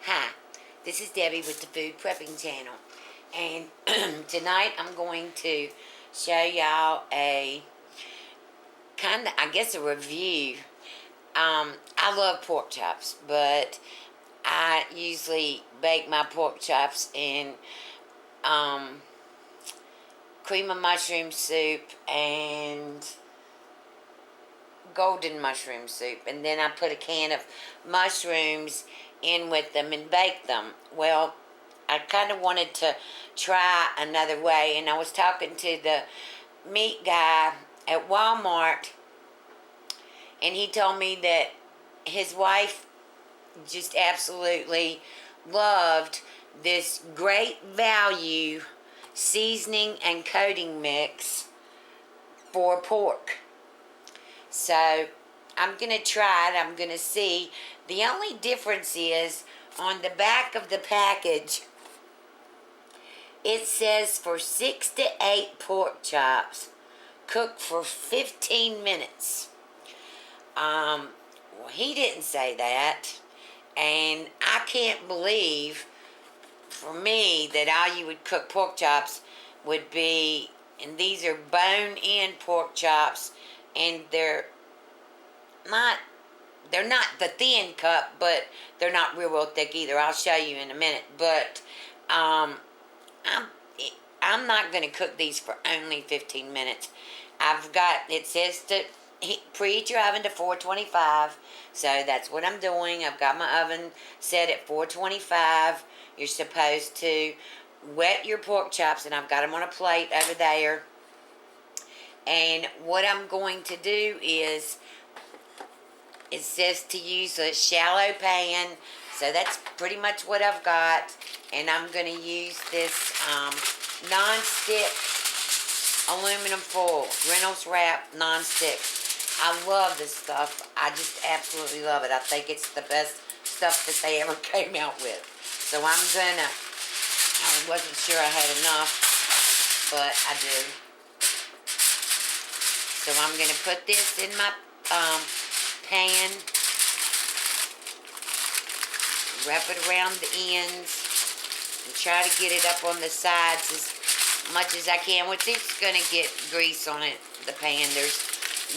Hi, this is Debbie with the Food Prepping channel, and tonight I'm going to show y'all a kind of, I guess, a review. I love pork chops, but I usually bake my pork chops in cream of mushroom soup and golden mushroom soup, and then I put a can of mushrooms in with them and bake them. Well, I kind of wanted to try another way, and I was talking to the meat guy at Walmart, and he told me that his wife just absolutely loved this great value seasoning and coating mix for pork. So I'm going to try it. I'm going to see. The only difference is on the back of the package, it says for 6 to 8 pork chops, cooked for 15 minutes. Well, he didn't say that. And I can't believe, for me, that all you would cook pork chops would be, and these are bone-in pork chops, and they're not the thin cut, but they're not real thick either. I'll show you in a minute. But I'm not going to cook these for only 15 minutes. It says to preheat your oven to 425, so that's what I'm doing. I've got my oven set at 425. You're supposed to wet your pork chops, and I've got them on a plate over there. And what I'm going to do is, it says to use a shallow pan, so that's pretty much what I've got. And I'm going to use this non-stick aluminum foil, Reynolds Wrap non-stick. I love this stuff. I just absolutely love it. I think it's the best stuff that they ever came out with. So I wasn't sure I had enough, but I do. So I'm going to put this in my pan, wrap it around the ends, and try to get it up on the sides as much as I can, which it's going to get grease on it, the pan. There's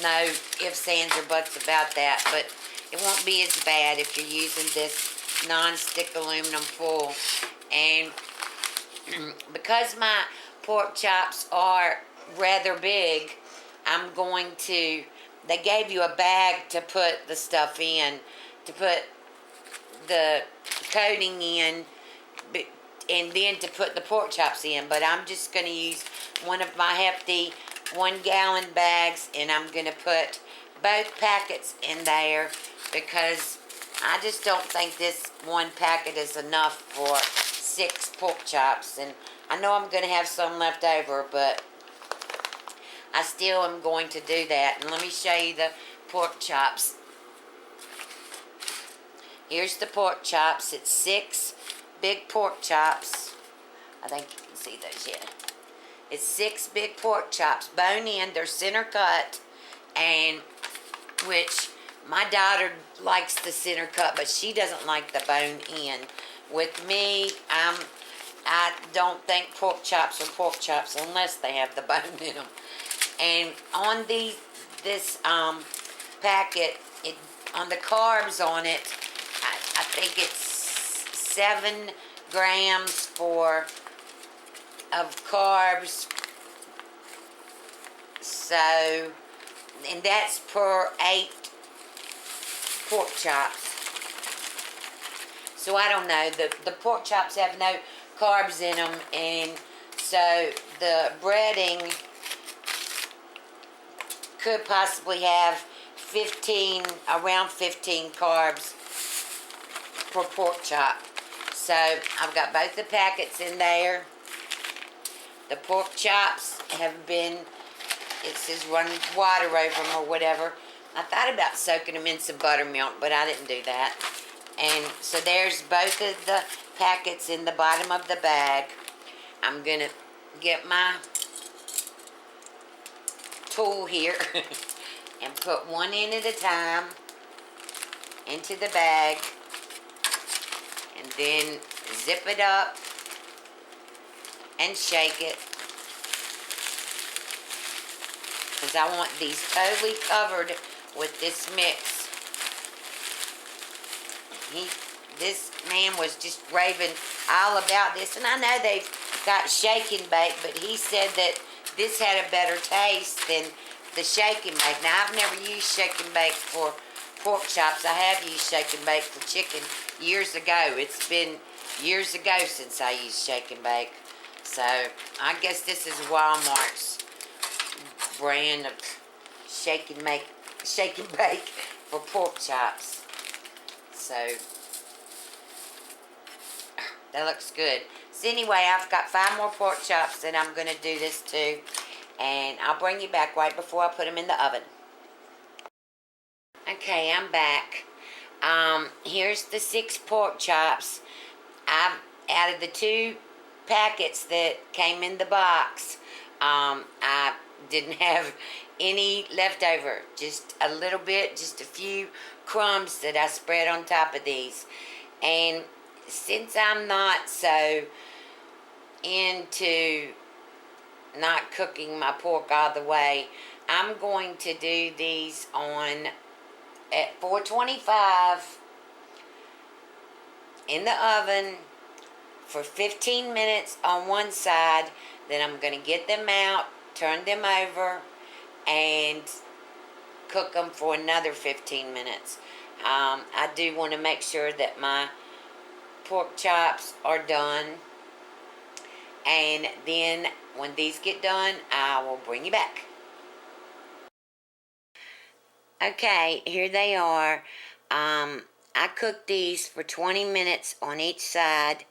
no ifs, ands, or buts about that, but it won't be as bad if you're using this non-stick aluminum foil. And because my pork chops are rather big, I'm going to, they gave you a bag to put the stuff in, to put the coating in, and then to put the pork chops in. But I'm just going to use one of my hefty 1-gallon bags, and I'm going to put both packets in there, because I just don't think this one packet is enough for 6 pork chops. And I know I'm going to have some left over, but I still am going to do that. And let me show you the pork chops. Here's the pork chops. It's 6 big pork chops. I think you can see those, yeah. It's 6 big pork chops, bone in. They're center cut, and which my daughter likes the center cut, but she doesn't like the bone in. With me, I don't think pork chops are pork chops unless they have the bone in them. And on this packet, on the carbs on it, I think it's 7 grams of carbs. So, and that's per 8 pork chops. So I don't know. The pork chops have no carbs in them, and so the breading could possibly have around 15 carbs per pork chop. So I've got both the packets in there. The pork chops have been, it says run water over them or whatever. I thought about soaking them in some buttermilk, but I didn't do that. And so there's both of the packets in the bottom of the bag. I'm going to get my tool here and put one in at a time into the bag. And then zip it up and shake it. Because I want these totally covered with this mix. This man was just raving all about this. And I know they've got shake and bake, but he said that this had a better taste than the shake and bake. Now, I've never used shake and bake for pork chops. I have used shake and bake for chicken years ago. It's been years ago since I used shake and bake. So, I guess this is Walmart's brand of shake and bake for pork chops. So, that looks good. So anyway, I've got 5 more pork chops that I'm going to do this to. And I'll bring you back right before I put them in the oven. Okay, I'm back. Here's the 6 pork chops. I've added the 2 packets that came in the box. I didn't have any left over. Just a little bit, just a few crumbs that I spread on top of these. And since I'm not so into not cooking my pork all the way, I'm going to do these on at 425 in the oven for 15 minutes on one side. Then I'm going to get them out, turn them over, and cook them for another 15 minutes. I do want to make sure that my pork chops are done, and then when these get done, I will bring you back. Okay, here they are. I cooked these for 20 minutes on each side.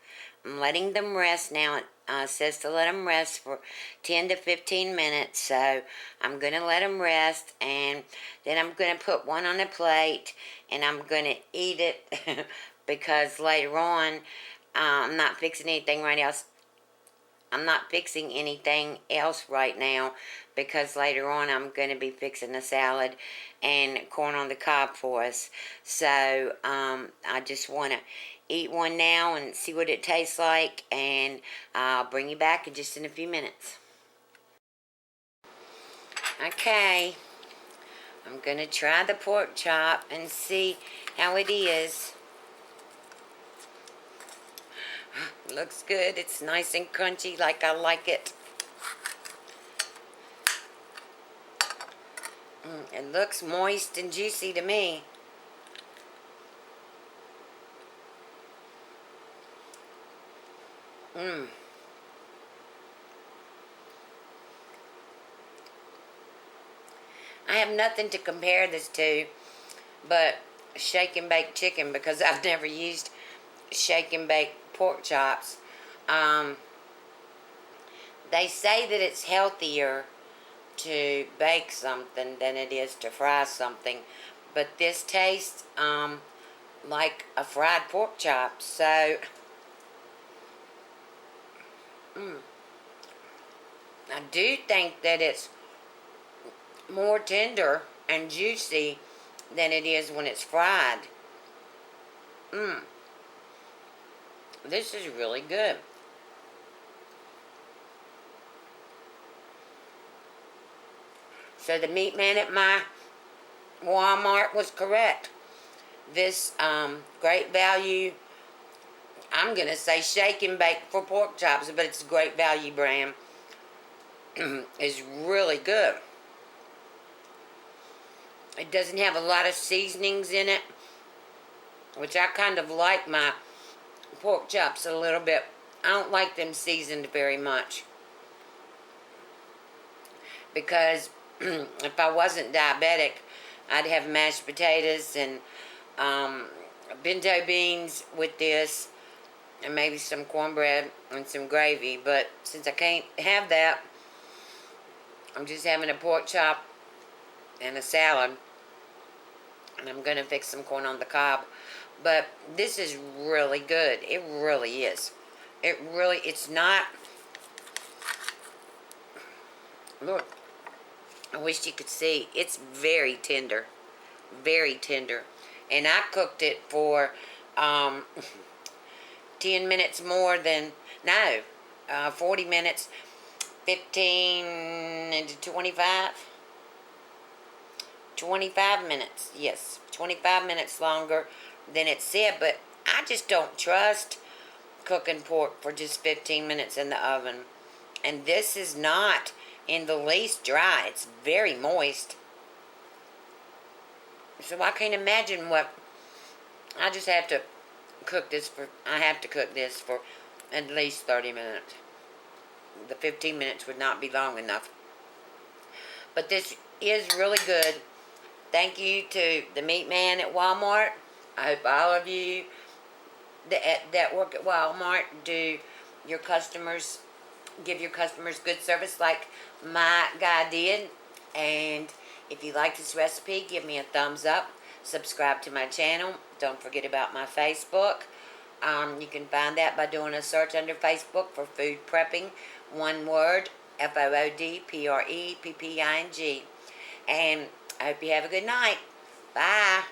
I'm letting them rest now. It says to let them rest for 10 to 15 minutes, so I'm going to let them rest, and then I'm going to put one on a plate, and I'm going to eat it because later on, I'm not fixing anything right else. I'm not fixing anything else right now because later on I'm going to be fixing a salad and corn on the cob for us. So I just want to eat one now and see what it tastes like, and I'll bring you back in just in a few minutes. Okay, I'm going to try the pork chop and see how it is. Looks good. It's nice and crunchy like I like it. It looks moist and juicy to me. I have nothing to compare this to but shake and bake chicken because I've never used shake and bake pork chops. They say that it's healthier to bake something than it is to fry something, but this tastes like a fried pork chop. So I do think that it's more tender and juicy than it is when it's fried. This is really good. So the meat man at my Walmart was correct. This Great Value, I'm going to say shake and bake for pork chops, but it's Great Value brand, is really good. It doesn't have a lot of seasonings in it, which I kind of like my pork chops a little bit. I don't like them seasoned very much because if I wasn't diabetic, I'd have mashed potatoes and bento beans with this, and maybe some cornbread and some gravy. But since I can't have that, I'm just having a pork chop and a salad, and I'm going to fix some corn on the cob. But this is really good. It really is. It's not, look, I wish you could see. It's very tender. Very tender. And I cooked it for 10 minutes more than, no, 40 minutes, 15 to 25. 25 minutes, yes, 25 minutes longer than it said, but I just don't trust cooking pork for just 15 minutes in the oven. And this is not in the least dry. It's very moist. So I can't imagine what, I just have to cook this for, I have to cook this for at least 30 minutes. The 15 minutes would not be long enough. But this is really good. Thank you to the meat man at Walmart. I hope all of you that work at Walmart do your customers, give your customers good service like my guy did. And if you like this recipe, give me a thumbs up. Subscribe to my channel. Don't forget about my Facebook. You can find that by doing a search under Facebook for Food Prepping. One word, FoodPrepping. And I hope you have a good night. Bye.